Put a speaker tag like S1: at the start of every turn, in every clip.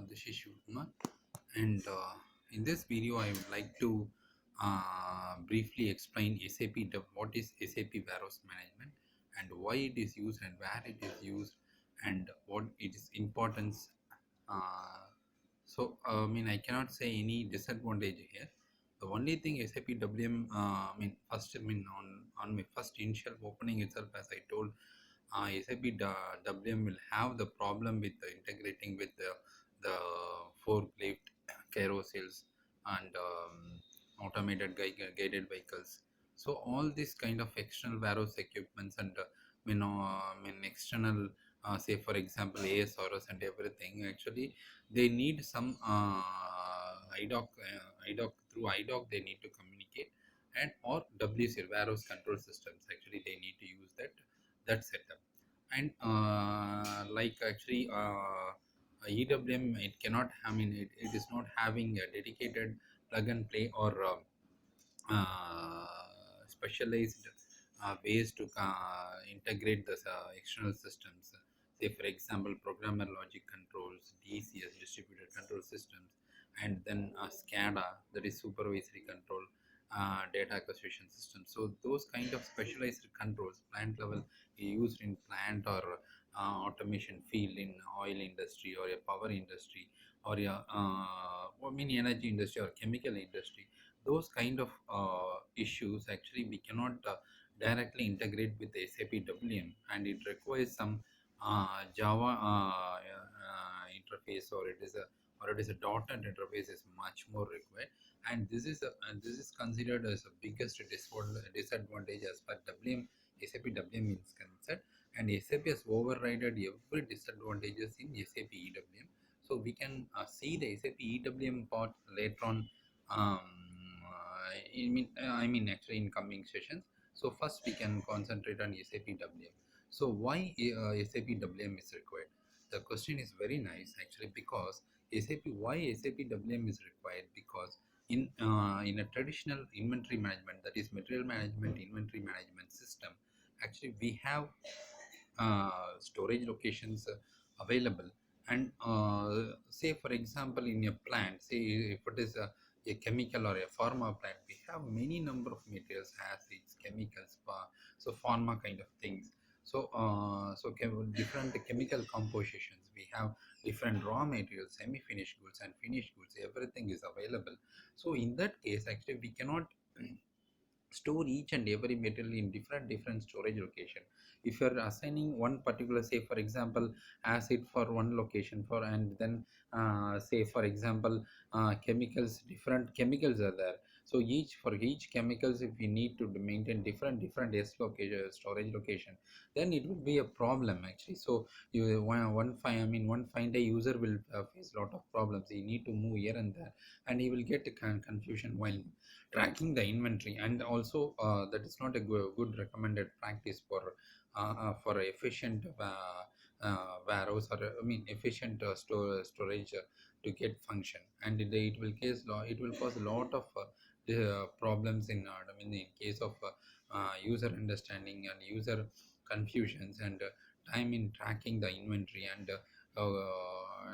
S1: this is Shivakkumar, and in this video I would like to briefly explain what is SAP Warehouse Management and why it is used and where it is used and what its importance. I cannot say any disadvantage here. The only thing SAP WM, on my first initial opening itself, as I told, SAP WM will have the problem with integrating with the forklift, carousels, and automated guided vehicles. So all these kind of external warehouse equipments and external, say for example ASRS and everything, actually they need some IDOC through IDOC they need to communicate, and or WC warehouse control systems, actually they need to use that setup. And EWM, it cannot, it is not having a dedicated plug and play or specialized ways to integrate the external systems. Say, for example, programmer logic controls, DCS, distributed control systems, and then SCADA, that is supervisory control, data acquisition system. So those kind of specialized controls, plant level, used in plant or automation field in oil industry or a power industry or a energy industry or chemical industry. Those kind of issues, actually we cannot directly integrate with SAP WM, and it requires some Java interface, or it is a .NET interface is much more required, and this is considered as the biggest disadvantage as far WM SAP WM is concerned, and SAP has overridden every disadvantages in SAP EWM. So we can see the SAP EWM part later on. Actually in coming sessions. So first we can concentrate on SAP WM. So why SAP WM is required? The question is very nice, actually, because why SAP WM is required? Because in a traditional inventory management, that is material management, inventory management system, actually we have storage locations available, and say for example in a plant, say if it is a chemical or a pharma plant, we have many number of materials, acids, chemicals, so pharma kind of things. So different chemical compositions, we have different raw materials, semi-finished goods and finished goods, everything is available. So in that case, actually we cannot store each and every material in different storage location. If you're assigning one particular, say for example acid for one location, for and then say for example chemicals, different chemicals are there. So each chemicals, if we need to maintain different S location, storage location, then it will be a problem, actually. So you one fine day user will face a lot of problems. He need to move here and there, and he will get confusion while tracking the inventory. And also that is not a good recommended practice for efficient warehouse, or efficient storage to get function. And it will cause a lot of problems in case of user understanding and user confusions, and time in tracking the inventory,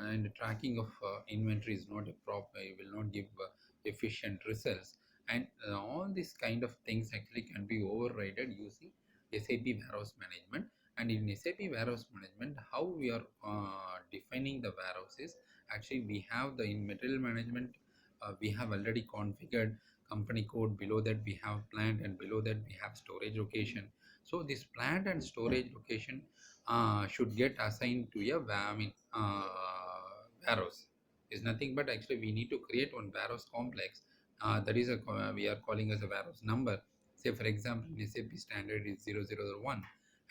S1: and tracking of inventory is not a proper, it will not give efficient results. And all these kind of things actually can be overridden using SAP warehouse management. And in SAP warehouse management, how we are defining the warehouses, actually we have the in material management, we have already configured company code. Below that we have plant, and below that we have storage location. So this plant and storage location should get assigned to a warehouse. Is nothing but, actually we need to create one warehouse complex, that is we are calling as a warehouse number. Say for example in SAP standard is 0001,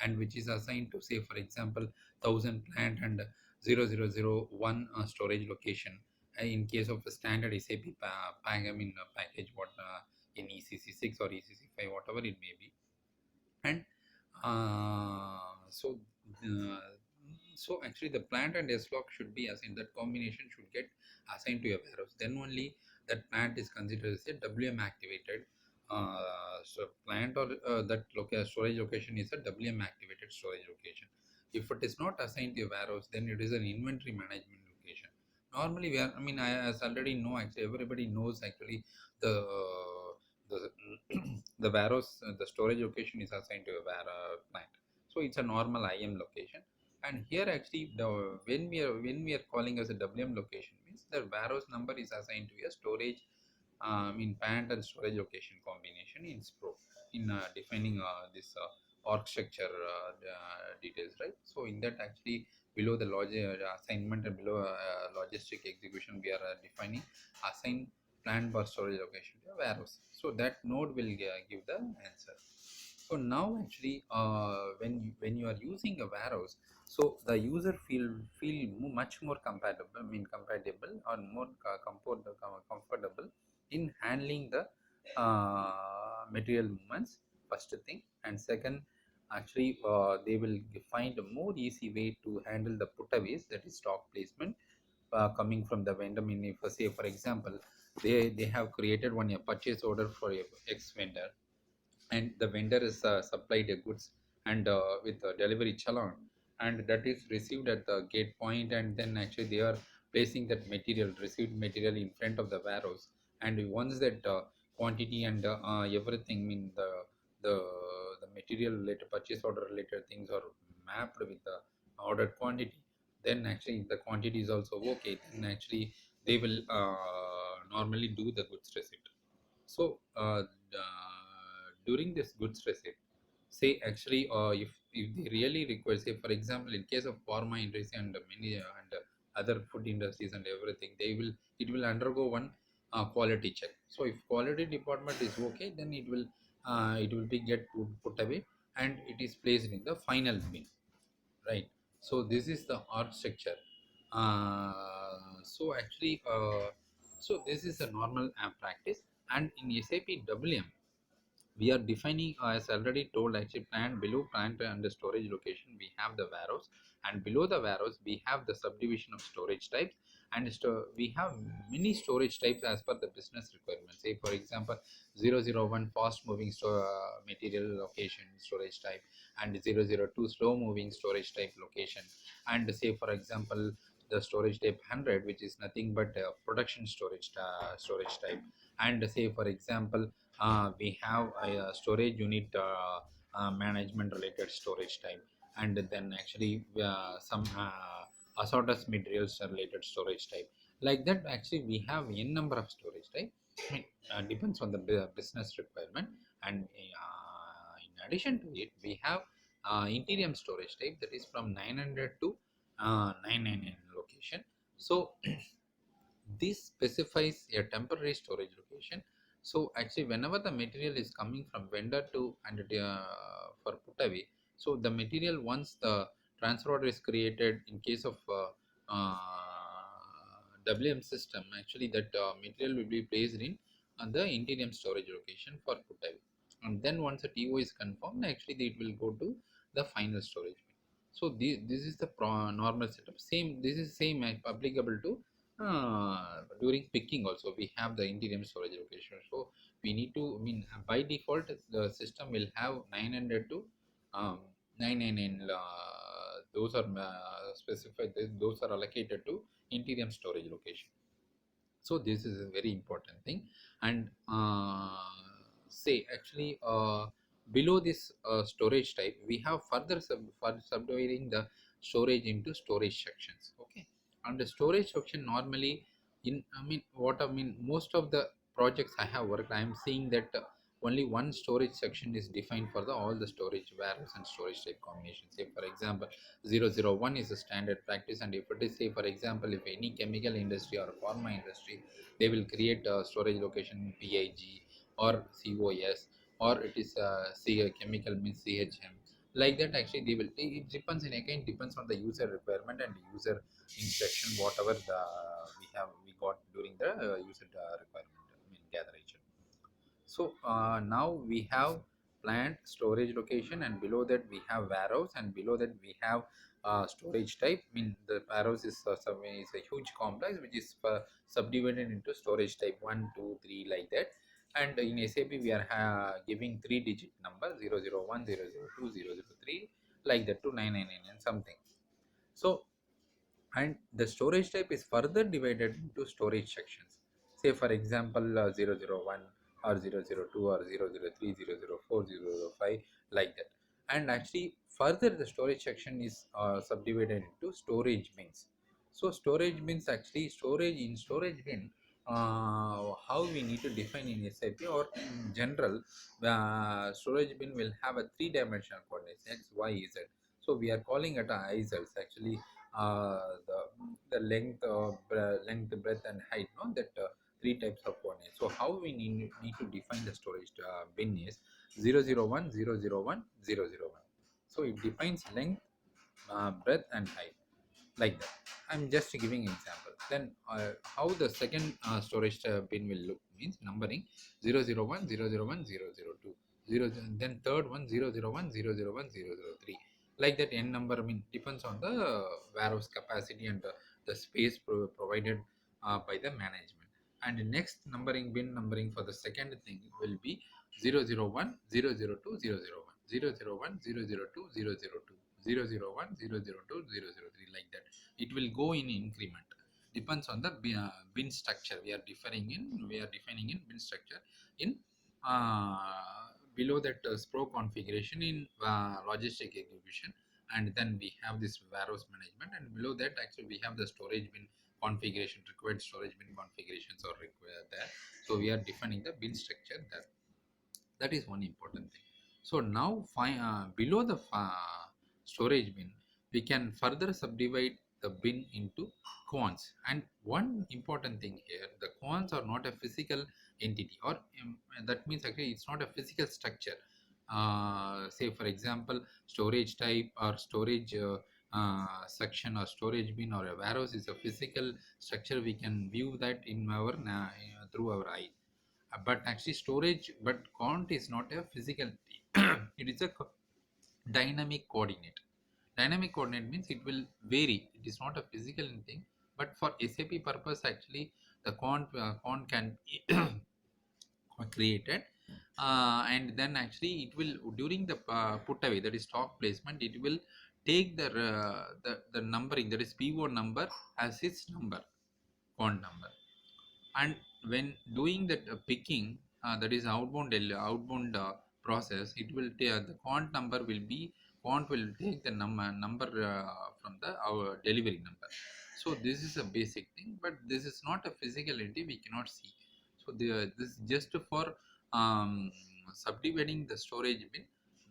S1: and which is assigned to, say for example, 1000 plant and 0001 storage location. In case of a standard SAP package, what in ECC6 or ECC5, whatever it may be. And so uh, so actually the plant and S-log should be assigned, that combination should get assigned to a warehouse. Then only that plant is considered as a WM activated plant, or that storage location is a WM activated storage location. If it is not assigned to a warehouse, then it is an inventory management location. Normally we are, I mean, I as already know, actually everybody knows actually the the the warehouse, the storage location is assigned to a plant. So it's a normal IM location. And here actually the when we are calling as a WM location means the warehouse number is assigned to a storage, in plant and storage location combination in SPRO, in defining this org structure details, right? So in that actually below the assignment and below logistic execution, we are defining assign plant bar storage location to a warehouse. So that node will give the answer. So now actually when you are using a warehouse, so the user feel much more compatible, I mean compatible or more comfortable in handling the material movements, first thing. And second, actually they will find a more easy way to handle the putaways, that is stock placement, coming from the vendor. I mean, if say for example they have created one a purchase order for a X vendor, and the vendor is supplied a goods and with a delivery challan, and that is received at the gate point, and then actually they are placing that material, received material, in front of the warehouse. And once that quantity and everything, I mean the the material related, purchase order related things are mapped with the ordered quantity, then actually the quantity is also okay, then actually they will normally do the goods receipt. So during this goods receipt, say actually if they really require, say for example in case of pharma industry and many and other food industries and everything, they will, it will undergo one quality check. So if quality department is okay, then it will be get put away, and it is placed in the final bin, right? So this is the architecture. So actually so this is a normal practice. And in SAP WM, we are defining, as already told, actually plant, below plant and the storage location we have the warehouse, and below the warehouse we have the subdivision of storage types. And we have many storage types as per the business requirements. Say for example 001 fast moving material location storage type, and 002 slow moving storage type location. And say for example the storage type 100, which is nothing but production storage type. And say for example we have a storage unit management related storage type. And then actually some assorted materials related storage type. Like that actually we have n number of storage type. I mean, depends on the business requirement. And in addition to it, we have interior storage type, that is from 900 to 999 location. So this specifies a temporary storage location. So actually whenever the material is coming from vendor to and for put away, so the material, once the transfer order is created in case of WM system, actually that material will be placed in the interior storage location for put away. And then once the TO is confirmed, actually it will go to the final storage bin. So this is the normal setup. Same, this is same applicable to during picking also we have the interior storage location. So we need to, I mean by default the system will have 900 to 999, those are specified, those are allocated to interior storage location. So this is a very important thing. And say actually below this storage type we have further subdividing the storage into storage sections. Okay. And the storage section normally, in, I mean what I mean, most of the projects I have worked, I am seeing that only one storage section is defined for the all the storage warehouse and storage type combination. Say for example 001 is a standard practice. And if it is, say for example, if any chemical industry or pharma industry, they will create a storage location PIG or COS, or it is a chemical means CHM. Like that actually they will, it depends, and again depends on the user requirement and user instruction, whatever we got during the user requirement, I mean gatheration. So now we have plant storage location, and below that we have warehouse, and below that we have storage type. I mean the warehouse is a huge complex which is subdivided into storage type 1, 2, 3, like that. And in SAP we are giving 3-digit number 001, 002, 003, like that to 999 and something. So and the storage type is further divided into storage sections. Say for example 001 or 002 or 003, 004, 005, like that. And actually further the storage section is subdivided into storage bins. So storage bins, actually storage in storage bin, how we need to define in SAP or in general, storage bin will have a three-dimensional coordinates x, y, z. So we are calling it a isels. Actually the length, length, breadth, and height. No, that three types of coordinates. So how we need to define the storage bin is 001, 001, 001. So it defines length, breadth, and height, like that. I'm just giving example. Then how the second storage bin will look means numbering 001, 001, 002, 0, then third one 001, 001, 003, like that. N number, I mean, depends on the warehouse capacity and the space provided by the management. And the next numbering bin numbering for the second thing will be 001, 002, 001, 001, 002, 002, 001, 002, 003, like that. It will go in increment, depends on the bin structure we are defining in bin structure in below that SPRO configuration in logistic execution. And then we have this warehouse management, and below that actually we have the storage bin configuration, required storage bin configurations are required there. So we are defining the bin structure there. That is one important thing. So now below the storage bin, we can further subdivide the bin into quants. And one important thing here, the quants are not a physical entity, or that means actually it's not a physical structure. Say for example, storage type or storage section or storage bin or a warehouse is a physical structure. We can view that in our through our eye. But actually storage, but count is not a physical it is a dynamic coordinate. Dynamic coordinate means it will vary, it is not a physical thing. But for SAP purpose, actually the quant can be created, and then actually it will, during the put away, that is stock placement, it will take the numbering, that is PO number as its number, quant number. And when doing that picking, that is outbound process, it will take the quant number will be, quant will take the number from the our delivery number. So this is a basic thing, but this is not a physical entity, we cannot see. So this is just for subdividing the storage bin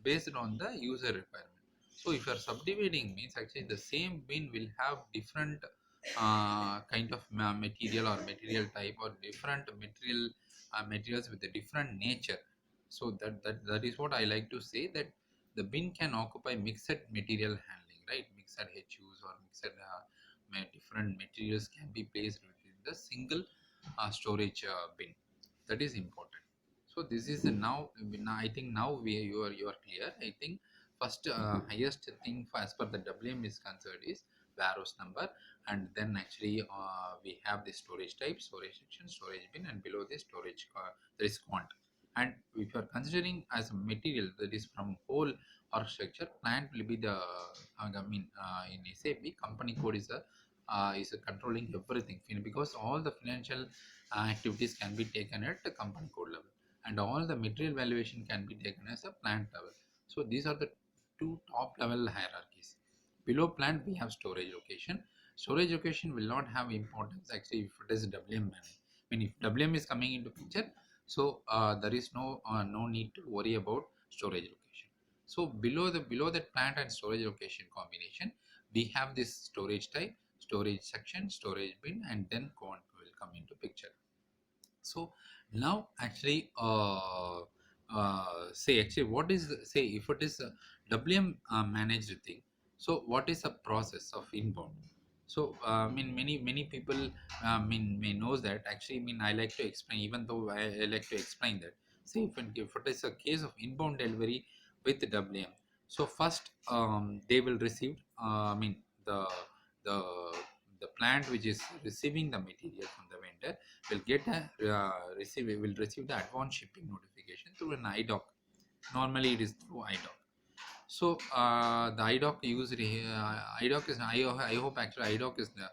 S1: based on the user requirement. So if you are subdividing means actually the same bin will have different kind of material or material type, or different materials with a different nature. So that is what I like to say, that the bin can occupy mixed material handling, right? Mixed HUs or mixed different materials can be placed within the single storage bin. That is important. So this is now, I think now you are clear. I think first highest thing for, as per the WM is concerned, is warehouse number. And then actually we have the storage type, storage section, storage bin, and below the storage there is quant. And if you are considering as a material, that is from whole or structure, plant will be the in SAP company code is controlling everything, because all the financial activities can be taken at the company code level, and all the material valuation can be taken as a plant level. So these are the two top level hierarchies. Below plant we have storage location. Storage location will not have importance actually if it is WM managed. I mean, if WM is coming into picture, so there is no need to worry about storage location. So below that plant and storage location combination, we have this storage type, storage section, storage bin, and then quant will come into picture. So now actually say actually what is say if it is a WM managed thing, so what is the process of inbound? So I mean, many people may knows that. Actually, I mean, I like to explain, even though I like to explain that. Say if it is a case of inbound delivery with WM, so first they will receive I mean the the plant which is receiving the material from the vendor will get a will receive the advance shipping notification through an IDOC. Normally it is through IDOC. So the IDOC user IDOC is I hope actually IDOC is the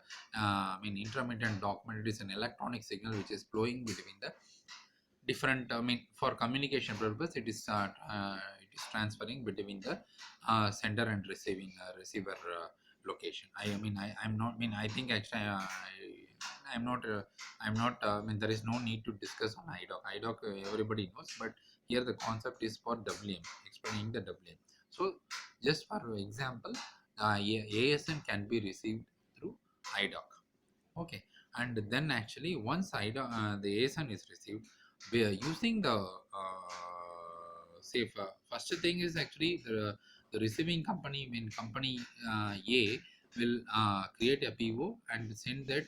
S1: intermittent document. It is an electronic signal which is flowing between the different. For communication purpose, it is transferring between the sender and receiving receiver location. I'm not. I think actually I'm not. I'm not. There is no need to discuss on IDOC. IDOC everybody knows, but here the concept is for WM, explaining the WM. So just for example, ASN can be received through IDOC. Okay, and then actually once the ASN is received, we are using the say first thing is actually the receiving company. Company A will create a PO and send that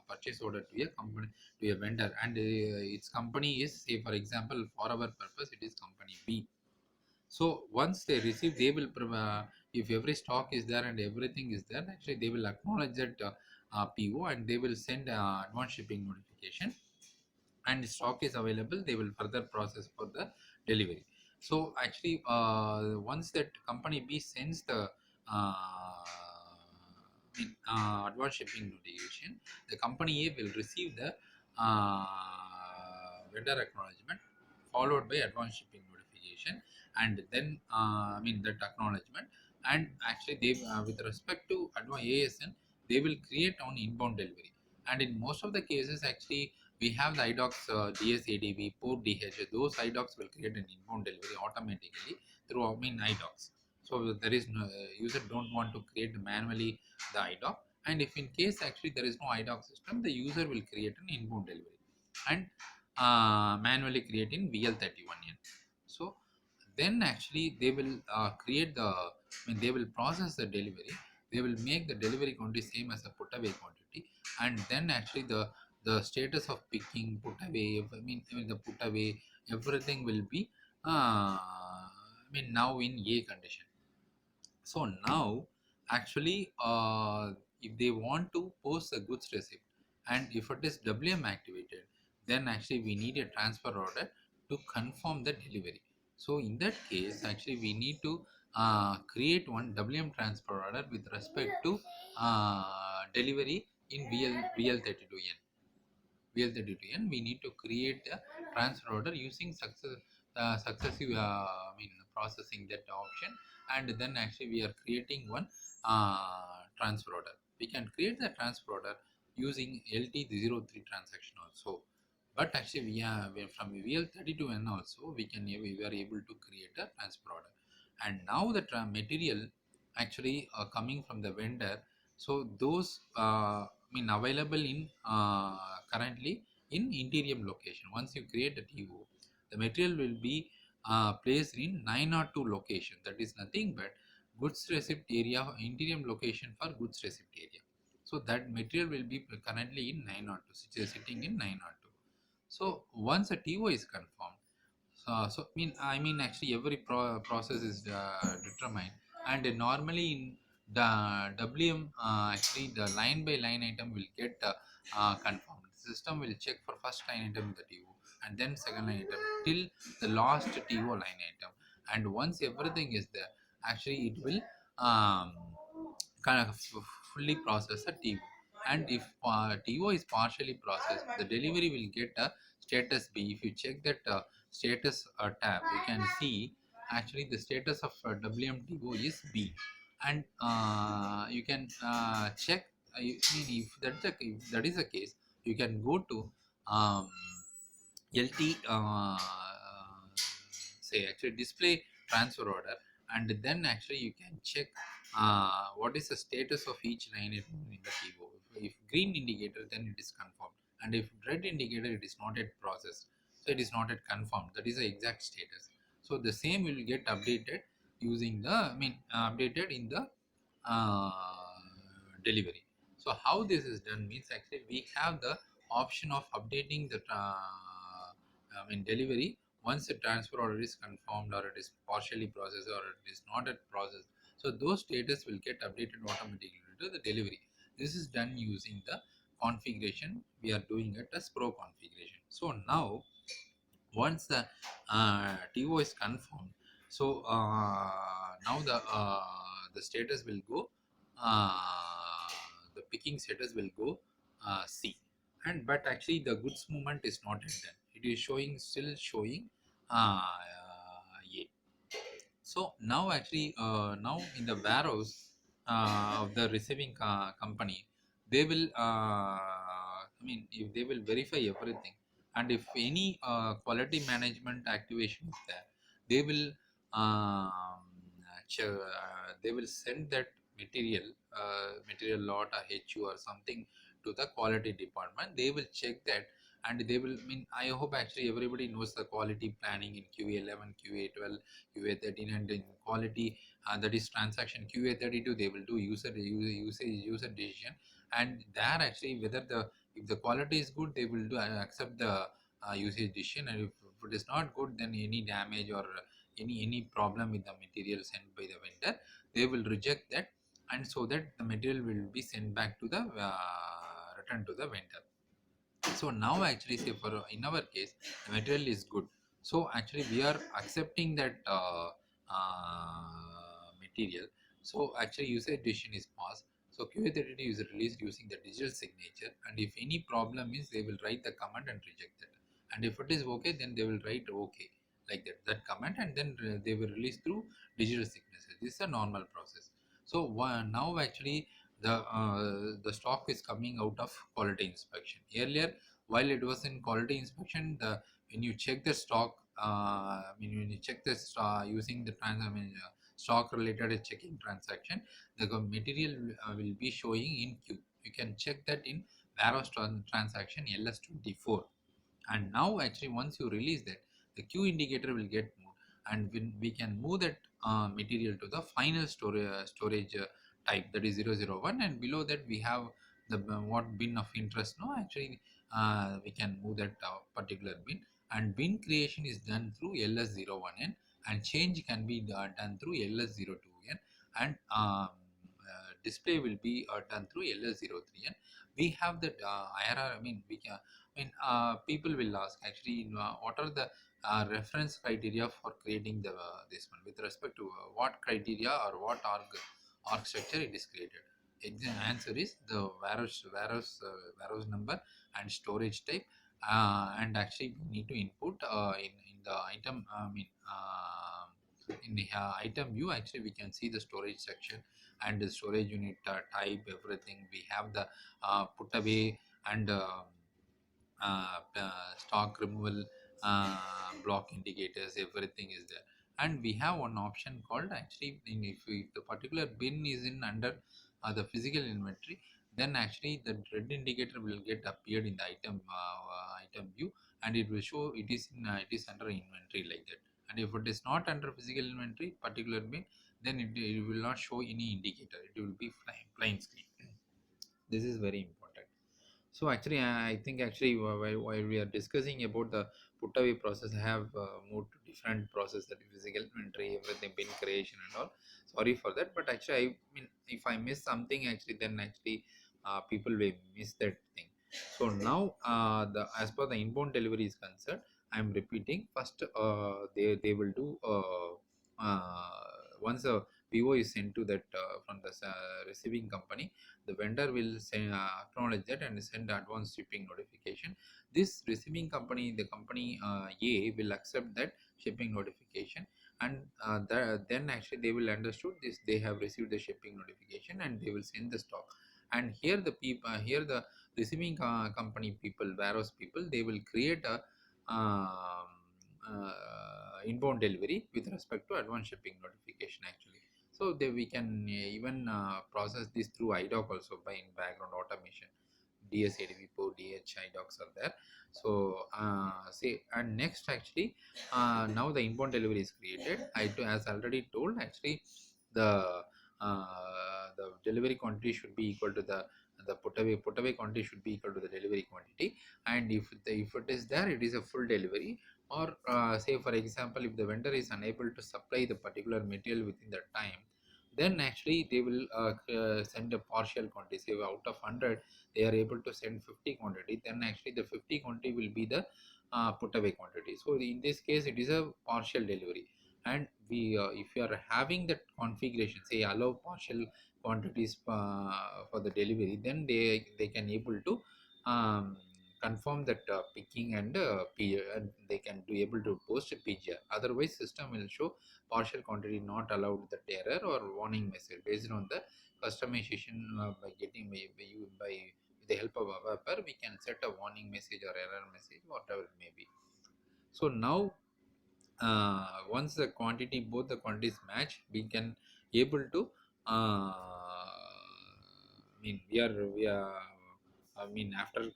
S1: purchase order to a company, to a vendor, and its company is, say for example, for our purpose it is company B. So once they receive, they will if every stock is there and everything is there, actually they will acknowledge that PO, and they will send advance shipping notification, and stock is available. They will further process for the delivery. So actually, once that company B sends the advance shipping notification, the company A will receive the uh, vendor acknowledgement followed by advance shipping notification, and then that acknowledgement. And actually they with respect to advance ASN, they will create on inbound delivery. And in most of the cases actually we have the IDOCs, DSADV, port DH. Those IDOCs will create an inbound delivery automatically through IDOCs. So there is no user don't want to create manually the IDOC. And if in case actually there is no IDOC system, the user will create an inbound delivery and manually create in VL31N. So then actually they will create the, they will process the delivery. They will make the delivery quantity same as a put away quantity, and then actually the status of picking, put away, the put away, everything will be now in A condition. So now actually if they want to post a goods receipt, and if it is WM activated, then actually we need a transfer order to confirm the delivery. So in that case actually we need to create one WM transfer order with respect to delivery in VL32N. VL32N, we need to create a transfer order using successive processing that option, and then actually we are creating one transfer order. We can create the transfer order using LT03 transaction also, but actually from VL32N also we are able to create a transfer order. And now the material actually coming from the vendor, so those available in currently in interior location. Once you create a TO, the material will be placed in 902 location. That is nothing but goods receipt area, interior location for goods receipt area. So that material will be currently in 902, which is sitting in 902. So once a TO is confirmed, actually every process is determined, and normally in the WM actually the line by line item will get confirmed. The system will check for first line item in the TO, and then second line item till the last TO line item. And once everything is there, actually it will um, kind of fully process a TO. And if TO is partially processed, the delivery will get a status B. If you check that status tab, you can see actually the status of WMTO is B, and you can check. If that is the case, you can go to um, LT say actually display transfer order, and then actually you can check what is the status of each line in the PO. If green indicator, then it is confirmed, and if red indicator, it is not yet processed, so it is not yet confirmed. That is the exact status. So the same will get updated using the updated in the uh, delivery. So how this is done means actually we have the option of updating the delivery once the transfer order is confirmed, or it is partially processed, or it is not at process. So those status will get updated automatically to the delivery. This is done using the configuration. We are doing it as pro configuration. So now once the TO is confirmed, So now the status will go, the picking status will go C, and but actually the goods movement is not yet done. It is showing, still showing A. So now actually now in the warehouse of the receiving company, they will I mean, if they will verify everything, and if any quality management activation is there, they will they will send that material, material lot or HU or something to the quality department. They will check that, and they will, I mean, I hope actually everybody knows the quality planning in QA11, QA12, QA13, and in quality, that is transaction QA32, they will do user decision, and there actually whether the, if the quality is good, they will do accept the usage decision, and if it is not good, then any damage or any problem with the material sent by the vendor, they will reject that, and so that the material will be sent back to the return to the vendor. So now actually say for in our case the material is good, so actually we are accepting that material. So actually usage decision is passed, so QA32 is released using the digital signature, and if any problem is, they will write the command and reject it, and if it is okay, then they will write okay, like that command, and then they will release through digital signature. This is a normal process. So now actually the stock is coming out of quality inspection. Earlier, while it was in quality inspection, the when you check the stock, I mean, when you check this using the stock related checking transaction, the material will be showing in queue. You can check that in warehouse transaction LS24. And now actually once you release that, the queue indicator will get moved, and when we can move that material to the final storage type, that is 001, and below that we have the what bin of interest. No, actually we can move that particular bin, and bin creation is done through ls01n, and change can be done through ls02n, and display will be done through ls03n. We have that IRR, I mean, we can, I mean, people will ask actually, you know, what are the reference criteria for creating the this one with respect to what criteria or what org structure it is created. The answer is the warehouse number and storage type, and actually we need to input in the item. I mean, in the item view, actually we can see the storage section and the storage unit type, everything. We have the put away and stock removal block indicators, everything is there. And we have one option called actually, if the particular bin is in under the physical inventory, then actually the red indicator will get appeared in the item view, and it will show it is in it is under inventory, like that. And if it is not under physical inventory particular bin, then it will not show any indicator, it will be plain screen. This is very important. So actually, I think actually while we are discussing about the put away process, I have moved to different process, that is physical inventory, everything, bin creation and all. Sorry for that, but actually, I mean, if I miss something, actually, then actually people will miss that thing. So now, the as per the inbound delivery is concerned, I am repeating. First, they will do once a PO is sent to that from the receiving company, the vendor will send, acknowledge that and send advance shipping notification. This receiving company, the company A, will accept that shipping notification, and then actually they will understood this, they have received the shipping notification, and they will send the stock. And here the people, here the receiving company people, warehouse people, they will create a inbound delivery with respect to advance shipping notification actually. So they, we can even process this through iDoc also by in background automation. DS, ADV, DH, iDocs are there. So say, and next actually, now the inbound delivery is created. As already told, actually the delivery quantity should be equal to the put away quantity should be equal to the delivery quantity, and if it is there, it is a full delivery. Or say for example, if the vendor is unable to supply the particular material within that time, then actually they will send a partial quantity. Say out of 100 they are able to send 50 quantity, then actually the 50 quantity will be the put away quantity. So in this case it is a partial delivery. And we if you are having that configuration, say allow partial quantities for the delivery, then they can able to um, confirm that picking and and they can be able to post a PGR. Otherwise system will show partial quantity not allowed, that error or warning message. Based on the customization, by getting by with the help of a developer, we can set a warning message or error message, whatever it may be. So now once the quantity, both the quantities match, we can able to I mean after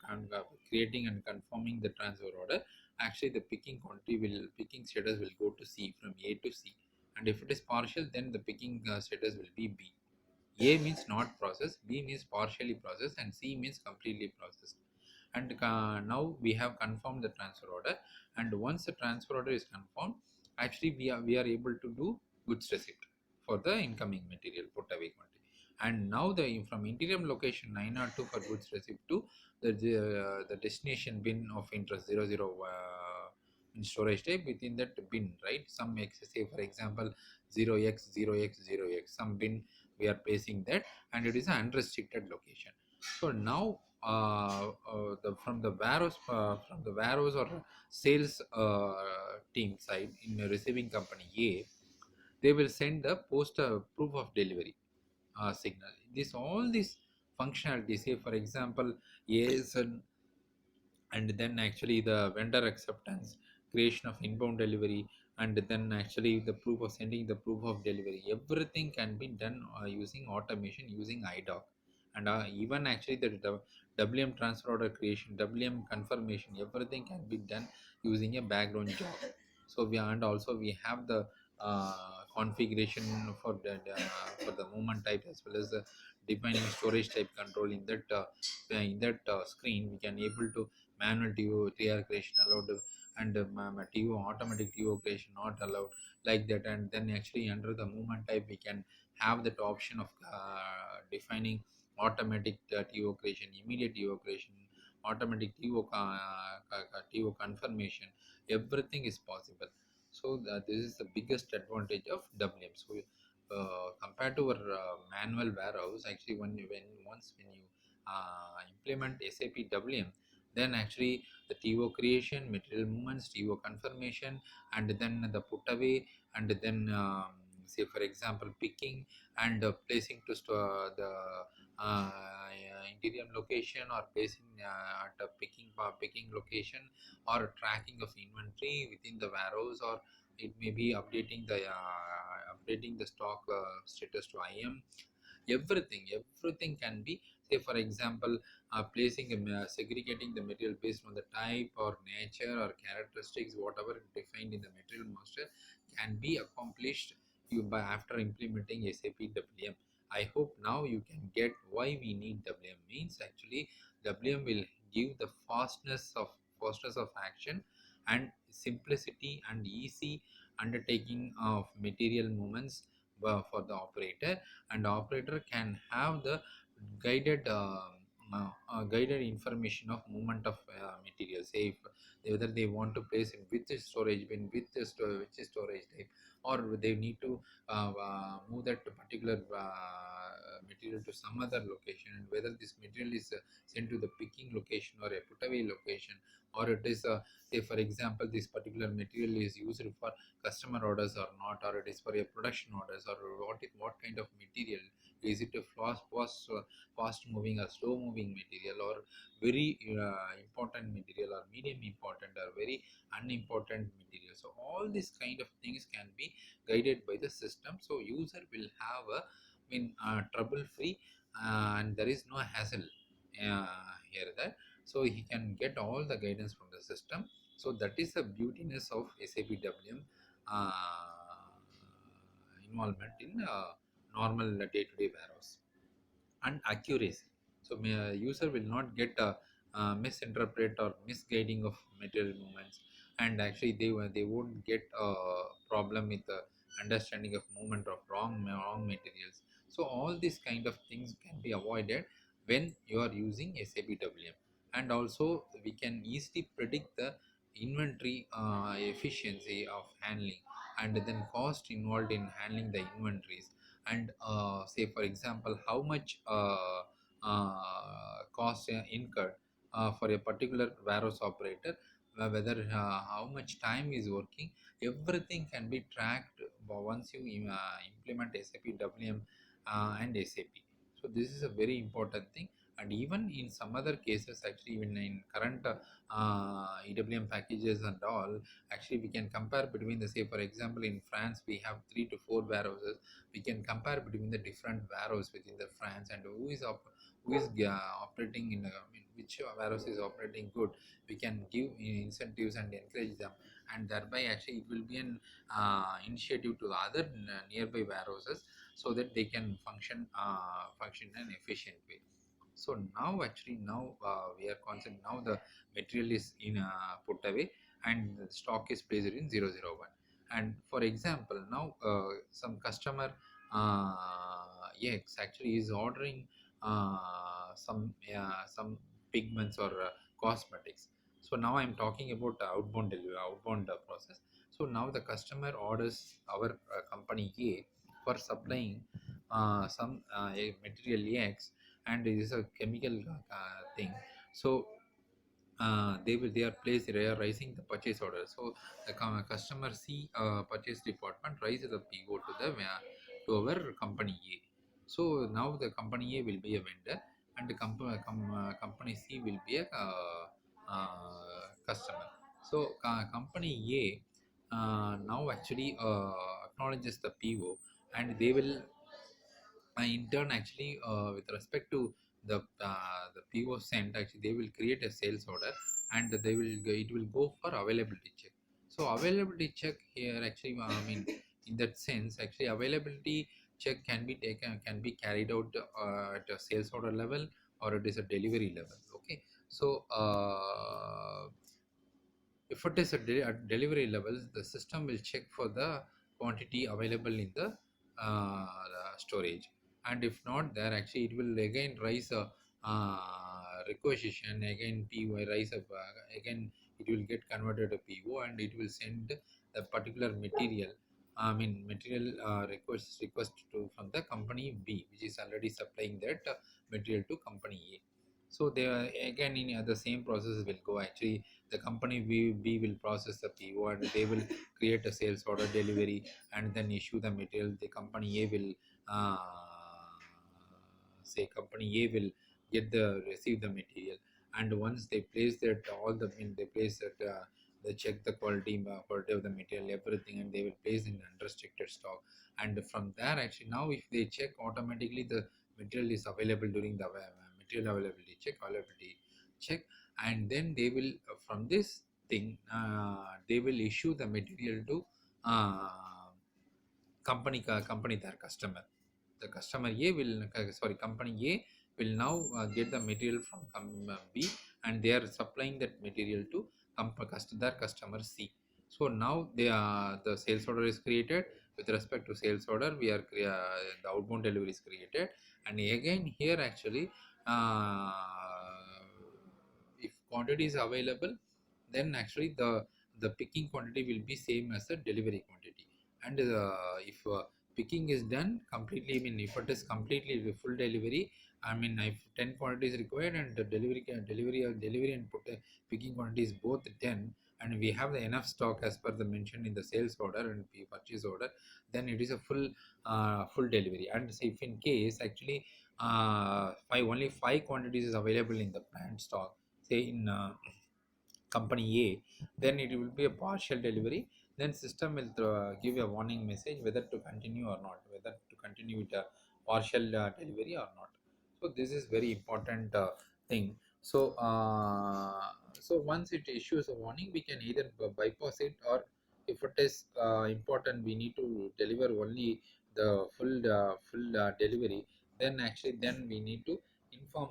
S1: creating and confirming the transfer order, actually the picking status will go to C, from A to C. And if it is partial, then the picking status will be B. A means not processed, B means partially processed, and C means completely processed. And now we have confirmed the transfer order. And once the transfer order is confirmed, actually we are able to do goods receipt for the incoming material put away quantity. And now the from interior location 902 for goods receipt to the destination bin of interest 00 in storage type, within that bin, right, some x, say for example 0x 0x 0x, some bin we are placing that, and it is an unrestricted location. So now from the warehouse or sales team side in the receiving company A, they will send the post proof of delivery signal. This all these functionality, say for example ASN, and then actually the vendor acceptance, creation of inbound delivery, and then actually the proof of sending the proof of delivery, everything can be done using automation, using idoc. And even actually the WM transfer order creation, WM confirmation, everything can be done using a background job. So we, and also we have the configuration for the movement type, as well as defining storage type control. In that screen we can able to manual TR creation allowed, and TO automatic TO creation not allowed, like that. And then actually under the movement type we can have that option of defining automatic TO creation, immediate TO creation, automatic TO confirmation. Everything is possible. So this is the biggest advantage of WM. So compared to our manual warehouse, actually when you implement SAP WM, then actually the TO creation, material movements, TO confirmation, and then the put away, and then say for example picking and placing to store the interior location, or placing at a picking location, or tracking of inventory within the warehouse, or it may be updating the stock status to IM. Everything can be, say for example placing segregating the material based on the type or nature or characteristics, whatever defined in the material master, can be accomplished you by after implementing SAP WM. I hope now you can get why we need WM. Means actually WM will give the fastness of action, and simplicity and easy undertaking of material movements for the operator. And operator can have the guided guided information of movement of material. Say if, whether they want to place it with the storage bin, with the which is storage type, or they need to move that particular material to some other location, and whether this material is sent to the picking location or a put away location, or it is say for example this particular material is used for customer orders or not, or it is for a production orders, or what kind of material is it, a fast moving or slow moving material, or very important material, or medium important, or very unimportant material. So all these kind of things can be guided by the system. So user will have a trouble free, and there is no hassle here that. So he can get all the guidance from the system. So that is the beautiness of SAP WM involvement in normal day-to-day warehouse. And accuracy. So user will not get misinterpret or misguiding of material movements, and actually they won't get a problem with the understanding of movement of wrong materials. So all these kind of things can be avoided when you are using SAP WM. And also we can easily predict the inventory efficiency of handling. and then cost involved in handling the inventories, and say for example how much cost incurred for a particular warehouse operator, whether how much time is working, everything can be tracked once you implement SAP WM and SAP. So this is a very important thing. And even in some other cases, actually even in current EWM packages and all, actually we can compare between the, say for example in France we have 3 to 4 warehouses. We can compare between the different warehouses within the France, and who is operating in I mean, which warehouse is operating good. We can give incentives and encourage them, and thereby actually it will be an initiative to the other nearby warehouses, so that they can function in an efficient way. So now actually now we are concerned, now the material is in put away and the stock is placed in 001. And for example now some customer X actually is ordering some pigments or cosmetics. So now I'm talking about outbound delivery, outbound process. So now the customer orders our company A for supplying some a material X, and it is a chemical thing. So they are placed, they are raising the purchase order. So the customer C purchase department raises the PO to the to our company A. So now the company A will be a vendor, and the company C will be a customer. So company A now actually acknowledges the PO, and they will in turn actually with respect to the PO sent, actually they will create a sales order, and it will go for availability check. So availability check here actually I mean in that sense actually availability check can be taken, can be carried out at a sales order level, or it is a delivery level. Okay. So if it is at delivery levels, the system will check for the quantity available in the storage, and if not there, actually it will again raise a requisition, again PO rise up, again it will get converted to PO, and it will send the particular material. I mean material request to from the company B, which is already supplying that material to company A. So they are again in the same process will go. Actually the company B will process the PO, and they will create a sales order delivery and then issue the material. The company A will uh, say company A will receive the material, and once they place that all the they place that they check the quality of the material, everything, and they will place in unrestricted stock. And from there actually now if they check automatically the material is available during the material availability check, and then they will from this thing they will issue the material to company their customer. The customer A will sorry company A will now get the material from B, and they are supplying that material to their customer C. So now the sales order is created. With respect to sales order, we are the outbound delivery is created, and again here actually uh, if quantity is available, then actually the picking quantity will be same as the delivery quantity. And if picking is done completely, I mean if it is completely full delivery, I mean if 10 quantity is required and the delivery and picking quantity is both 10, and we have the enough stock as per the mentioned in the sales order and purchase order, then it is a full delivery. And say if in case actually only 5 quantities is available in the plant stock, say in company A, then it will be a partial delivery. Then system will give a warning message whether to continue or not, whether to continue with a partial delivery or not. So this is very important thing. So so once it issues a warning, we can either bypass it, or if it is important, we need to deliver only the full delivery. Then actually, then we need to inform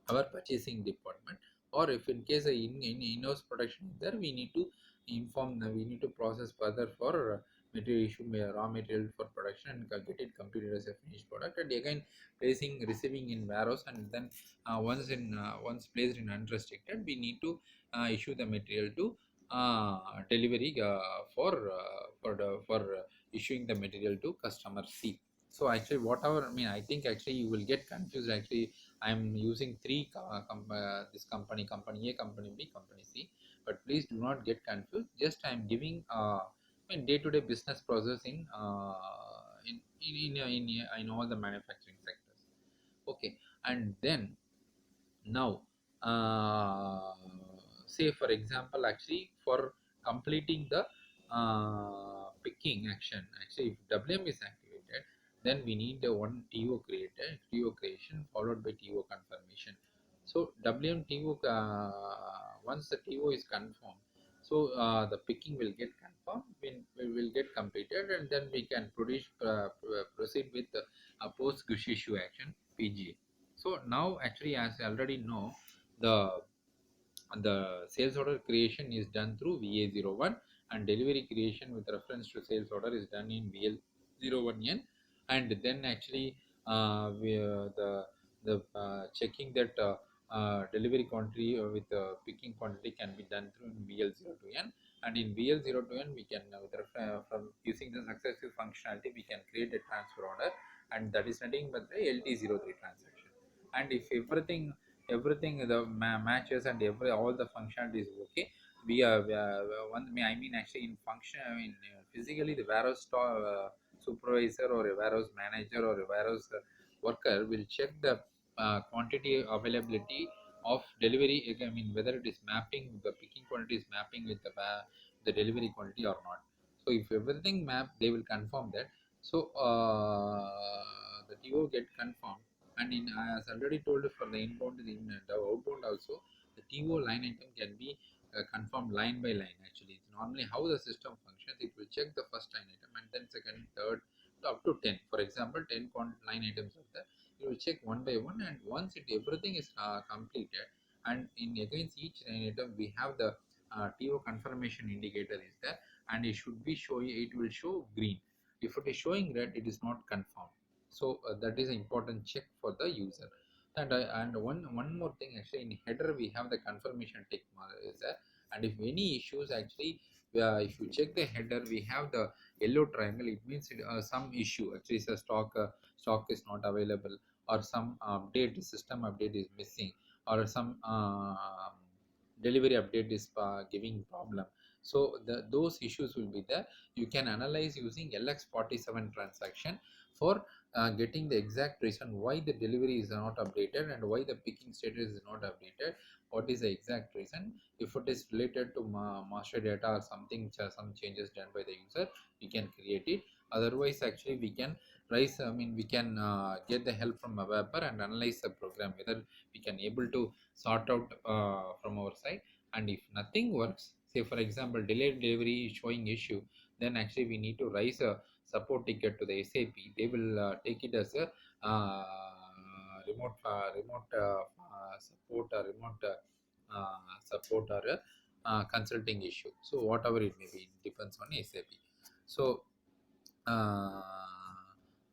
S1: our purchasing department, or if in case in-house production is there, we need to we need to process further for material issue raw material for production, and get it completed as a finished product, and again placing receiving in warehouse, and then once placed in unrestricted, we need to issue the material to delivery for issuing the material to customer C. So actually, whatever I mean, I think actually you will get confused. Actually, I'm using three this company A, company B, company C. But please do not get confused. Just I'm giving I mean day-to-day business process in all the manufacturing sectors. Okay, and then now uh, say for example, actually for completing the picking action, actually if WM is activated, then we need the one TO creation followed by TO confirmation. So WM TO, once the TO is confirmed, so the picking will get confirmed, we will get completed, and then we can proceed with the post issue action, PGA. So now actually, as I already know, the sales order creation is done through VA01, and delivery creation with reference to sales order is done in VL01N. And then actually the checking that delivery quantity with picking quantity can be done through VL02N. And in VL02N we can from using the successive functionality we can create a transfer order, and that is nothing but the LT03 transaction. And if everything the matches and every all the functionality is okay, we are one I mean actually in function I mean physically the warehouse supervisor or a warehouse manager or a warehouse worker will check the quantity availability of delivery. I mean whether it is mapping, the picking quantity is mapping with the delivery quantity or not. So if everything map, they will confirm that. So the TO get confirmed. And in as already told for the inbound, in the outbound also, the TO line item can be confirmed line by line. Actually, it's normally how the system functions. It will check the first line item and then second, third, up to 10. For example, 10 line items are there. It will check one by one, and once everything is completed, and in against each line item we have the TO confirmation indicator is there, and it should be showing. It will show green. If it is showing red, it is not confirmed. So that is an important check for the user. And one more thing, actually in header we have the confirmation tick mark is there. And if any issues, actually if you check the header, we have the yellow triangle. It means some issue, actually it's a stock is not available, or some update, system update is missing, or some delivery update is giving problem. So those issues will be there. You can analyze using LX47 transaction for getting the exact reason why the delivery is not updated and why the picking status is not updated. What is the exact reason? If it is related to master data or something, some changes done by the user, we can create it. Otherwise, actually, we can we can get the help from a webber and analyze the program whether we can able to sort out from our side. And if nothing works, say for example, delayed delivery is showing issue, then actually we need to raise a support ticket to the SAP. They will take it as a remote support or remote support or a consulting issue. So whatever it may be, it depends on SAP. So uh,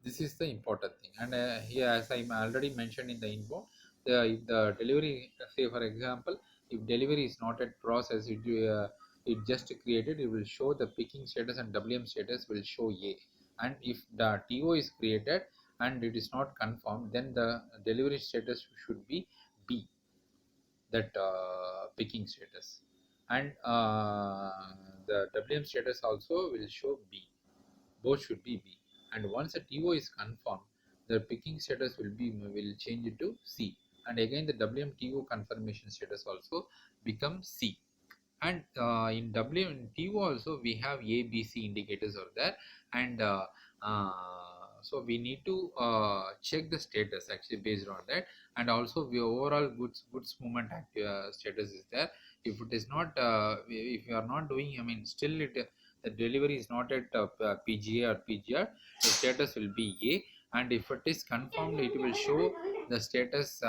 S1: this is the important thing. And here, as I already mentioned in the info, if the delivery, say for example, if delivery is not at process, it just created, it will show the picking status, and WM status will show A. And if the TO is created and it is not confirmed, then the delivery status should be B, that picking status. And the WM status also will show B. Both should be B. And once a TO is confirmed, the picking status will change it to C. And again the WMTO confirmation status also becomes C. And in WMTO also we have A, B, C indicators are there. And so we need to check the status actually based on that. And also the overall goods movement status is there. If it is not if you are not doing, I mean still the delivery is not at PGA or PGR, the status will be A. And if it is confirmed, it will show the status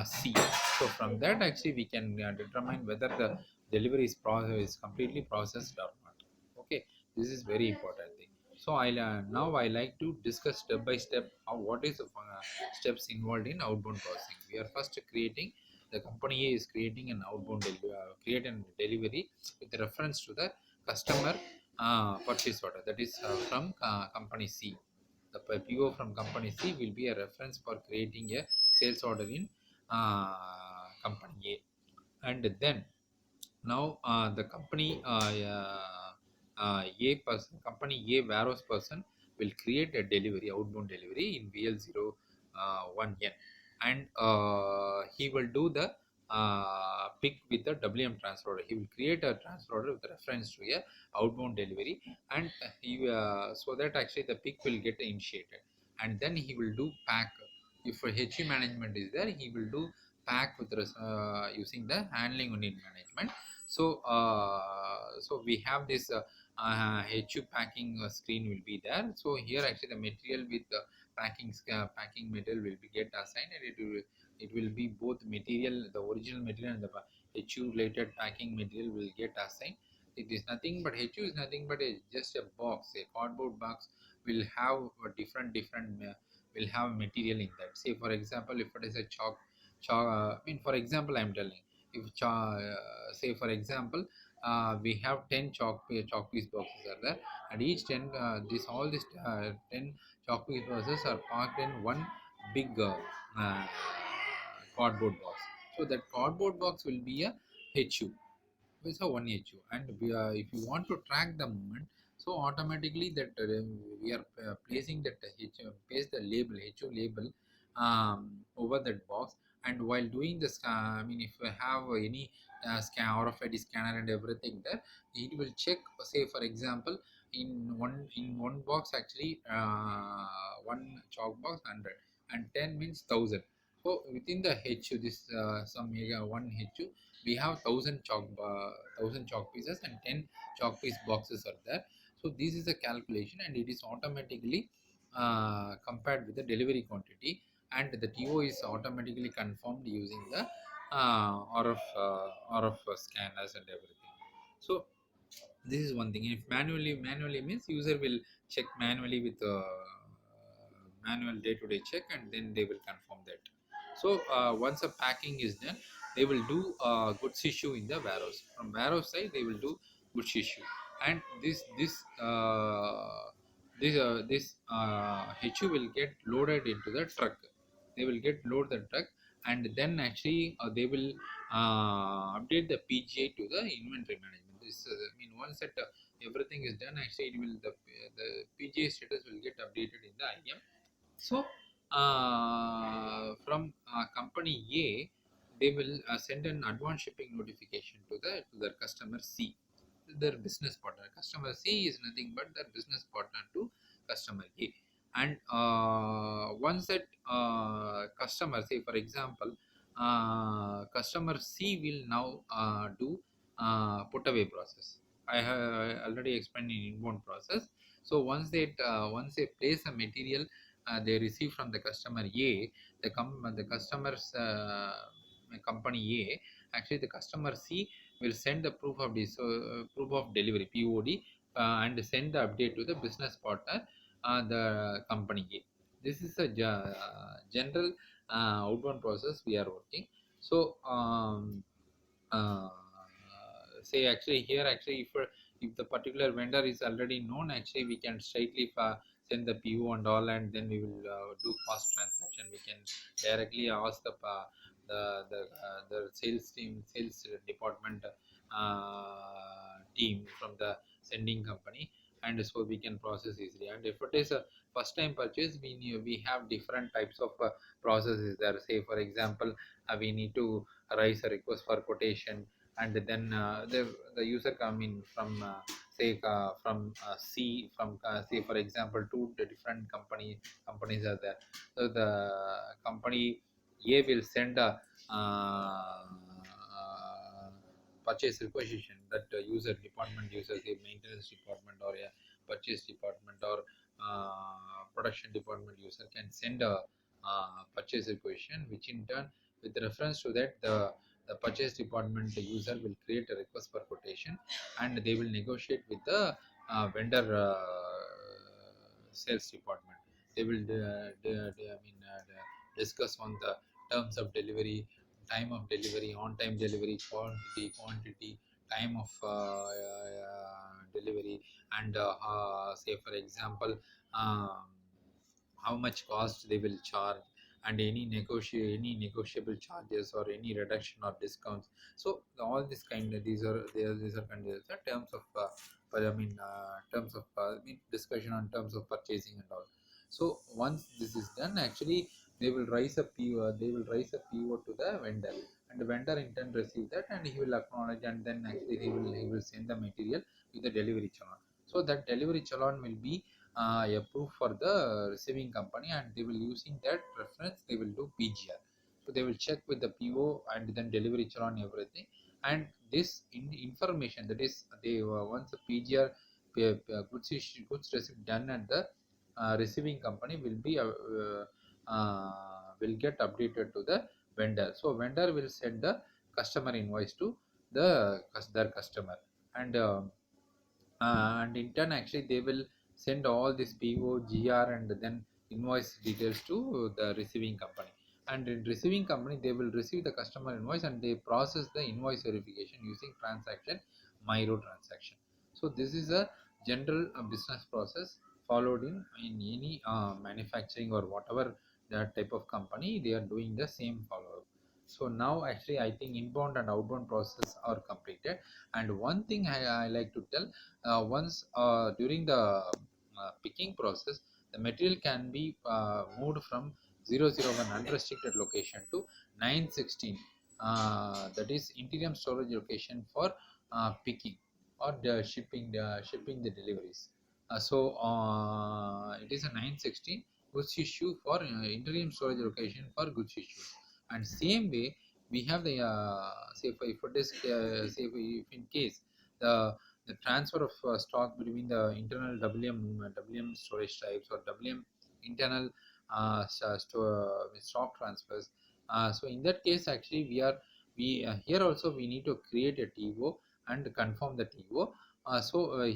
S1: C. So from that actually we can determine whether the delivery is completely processed or not. Okay, this is very important thing. So now I like to discuss step by step how what is the steps involved in outbound processing. We are first creating the company A is creating an outbound create an delivery with reference to the customer purchase order, that is from company C. The PO from company C will be a reference for creating a sales order in company A. And then now the company A warehouse person will create a delivery, outbound delivery in VL01N, and he will do the pick with the WM transfer order. He will create a transfer order with reference to a outbound delivery, and so that actually the pick will get initiated, and then he will do pack. If a HU management is there, he will do pack with using the handling unit management. So we have this HU packing screen will be there. So here actually the material with the packing material will be get assigned, and it will be both material, the original material and the HU related packing material will get assigned. It is nothing but HU is nothing but just a box, a cardboard box will have a different will have material in that. Say for example, if it is a chalk I mean for example I'm telling, if say for example we have 10 chalk piece boxes are there, and each 10 this all this 10 chalk piece boxes are packed in one big uh, cardboard box. So that cardboard box will be a HU, it's a one HU, and if you want to track the movement, so automatically that we are placing that paste the label HU label over that box. And while doing this, I mean, if you have any scan RFID scanner and everything there, it will check. Say for example, in one box actually one chalk box 100 and 10 means 1000. So within the HU, this some mega one HU, we have 1000 chalk pieces and 10 chalk piece boxes are there. So this is a calculation, and it is automatically compared with the delivery quantity, and the TO is automatically confirmed using the RF scanners and everything. So this is one thing. If manually means user will check manually with manual day-to-day check, and then they will confirm that. So once a packing is done, they will do goods issue in the warehouse. From warehouse side, they will do goods issue, and this HU will get loaded into the truck. They will get load the truck, and then actually they will update the PGI to the inventory management. This I mean once that everything is done, actually it will the PGI status will get updated in the IM. So from company A, they will send an advance shipping notification to their customer C, their business partner. Customer C is nothing but their business partner to customer A. And once that customer, say for example, customer C will now do put away process. I have already explained in inbound process. So once they place a material they receive from the customer A, the customer's company A, actually the customer C will send the proof of this proof of delivery POD and send the update to the business partner, the company A. This is a general outbound process we are working. So uh, say actually here actually if the particular vendor is already known, actually we can straightly send the PO and all, and then we will do fast transaction. We can directly ask the sales department team from the sending company, and so we can process easily. And if it is a first time purchase, we have different types of processes there. Say for example, we need to raise a request for quotation, and then the user come in from say from C, from say for example two different companies are there. So the company A will send a purchase requisition that user say maintenance department or a purchase department or production department user can send a purchase requisition, which in turn with reference to that the purchase department user will create a request for quotation, and they will negotiate with the vendor sales department. They will discuss on the terms of delivery, time of delivery, on time delivery, quantity, time of delivery, and say for example, um, how much cost they will charge, and any negotiable charges or any reduction or discounts. So all this kind of these are kind of the terms of terms of discussion on terms of purchasing and all. So once this is done, actually they will raise a PO, to the vendor, and the vendor in turn receive that, and he will acknowledge, and then actually he will send the material with the delivery challan. So that delivery challan will be a proof for the receiving company, and they will using that reference they will do PGR. So they will check with the PO and then delivery challan everything, and this information, that is they once the PGR goods receipt done at the receiving company will get updated to the vendor. So vendor will send the customer invoice to their customer, and and in turn actually they will send all this PO, GR, and then invoice details to the receiving company. And in receiving company they will receive the customer invoice, and they process the invoice verification using transaction Myro transaction. So this is a general business process followed in any manufacturing or whatever that type of company, they are doing the same follow up. So now actually I think inbound and outbound process are completed. And one thing I like to tell, once during the picking process, the material can be moved from 001 unrestricted location to 916, that is interim storage location for picking or shipping the deliveries. It is a 916 goods issue for interim storage location for goods issue. And same way we have the say if it is say if in case the transfer of stock between the internal WM storage types or WM internal stock transfers. So in that case, actually, we here also we need to create a TO and confirm the TO.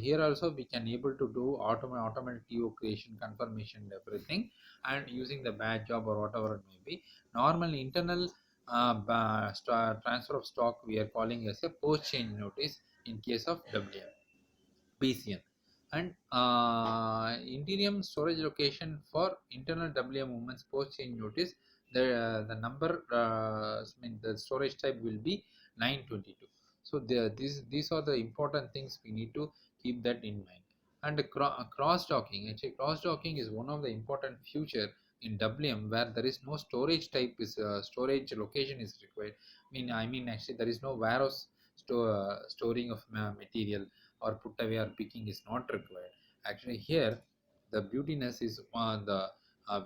S1: Here also we can able to do automatic TO creation, confirmation, everything, and using the batch job or whatever it may be. Normally, internal transfer of stock we are calling as a post change notice in case of WM. BCN, and interim storage location for internal WM movements post change notice. The number the storage type will be 922. So these are the important things we need to keep that in mind. And the cross docking, actually cross docking is one of the important future in WM where there is no storage type is storage location is required. I mean actually there is no warehouse storing of material or put away or picking is not required. Actually, here the beautiness is the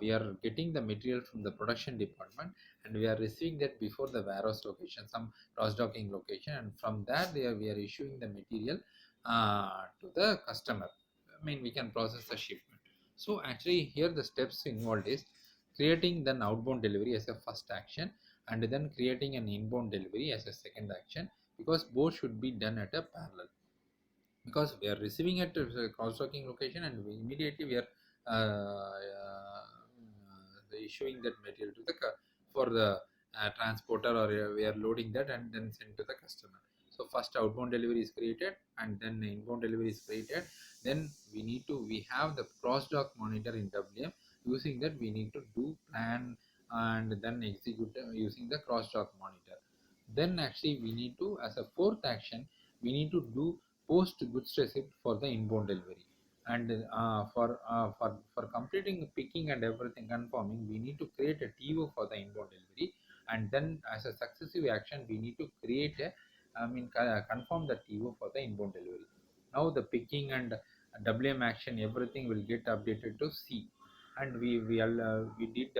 S1: we are getting the material from the production department, and we are receiving that before the warehouse location, some cross docking location, and from that we are issuing the material to the customer. We can process the shipment. So actually here the steps involved is creating then outbound delivery as a first action, and then creating an inbound delivery as a second action, because both should be done at a parallel. Because we are receiving at a cross docking location, and immediately we are issuing that material to the for the transporter, or we are loading that and then send to the customer. So first outbound delivery is created, and then inbound delivery is created. Then we have the cross dock monitor in WM. Using that we need to do plan and then execute using the cross dock monitor. Then actually we need to, as a fourth action, we need to do post goods receipt for the inbound delivery. And for completing picking and everything confirming, we need to create a TO for the inbound delivery. And then as a successive action we need to create a confirm the TO for the inbound delivery. Now the picking and WM action everything will get updated to C. And we did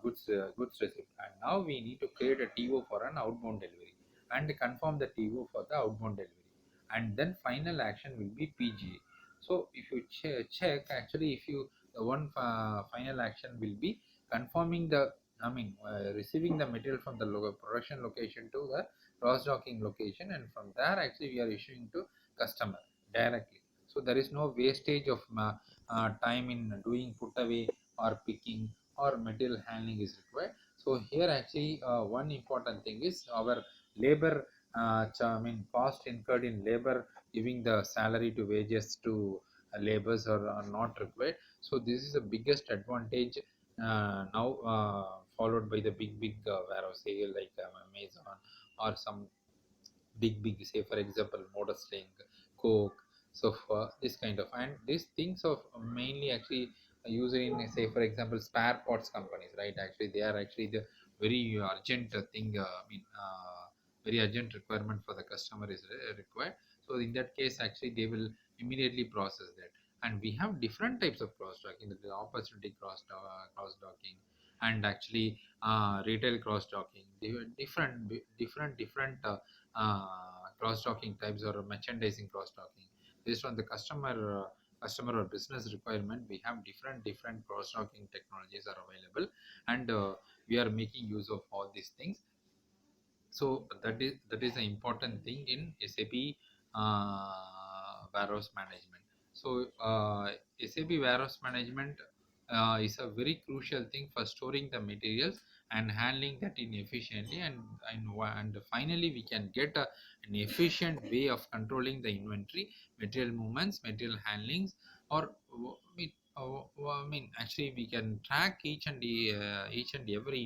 S1: goods receipt, and now we need to create a TO for an outbound delivery and confirm the TO for the outbound delivery. And then final action will be PGA. So if you check, actually if you the one final action will be confirming the receiving the material from the production location to the cross docking location, and from there actually we are issuing to customer directly. So there is no wastage of time in doing put away or picking or material handling is required. So here actually one important thing is our labor, cost incurred in labor, giving the salary to wages to labors are not required. So this is the biggest advantage now, followed by the big warehouse sale like Amazon or some big say for example Modesling, Coke, so for this kind of, and these things of mainly actually used in say for example spare parts companies, right? Actually they are actually the very urgent thing, very urgent requirement for the customer is required. So in that case actually they will immediately process that. And we have different types of cross docking, the opportunity cross docking, and actually retail cross docking. They were different cross-docking types or merchandising cross-docking based on the customer or business requirement. We have different cross-docking technologies are available, and we are making use of all these things. So that is an important thing in SAP warehouse management. So SAP warehouse management is a very crucial thing for storing the materials and handling that in efficiently, and finally we can get an efficient way of controlling the inventory, material movements, material handlings, or actually we can track each and every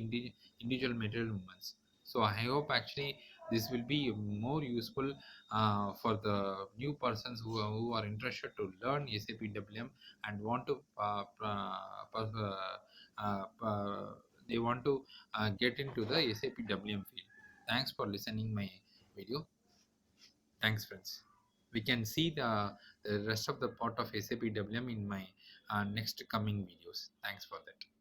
S1: individual material movements. So I hope actually this will be more useful for the new persons who are interested to learn SAP WM and want to they want to get into the SAP WM field. Thanks for listening my video. Thanks friends. We can see the rest of the part of SAP WM in my next coming videos. Thanks for that.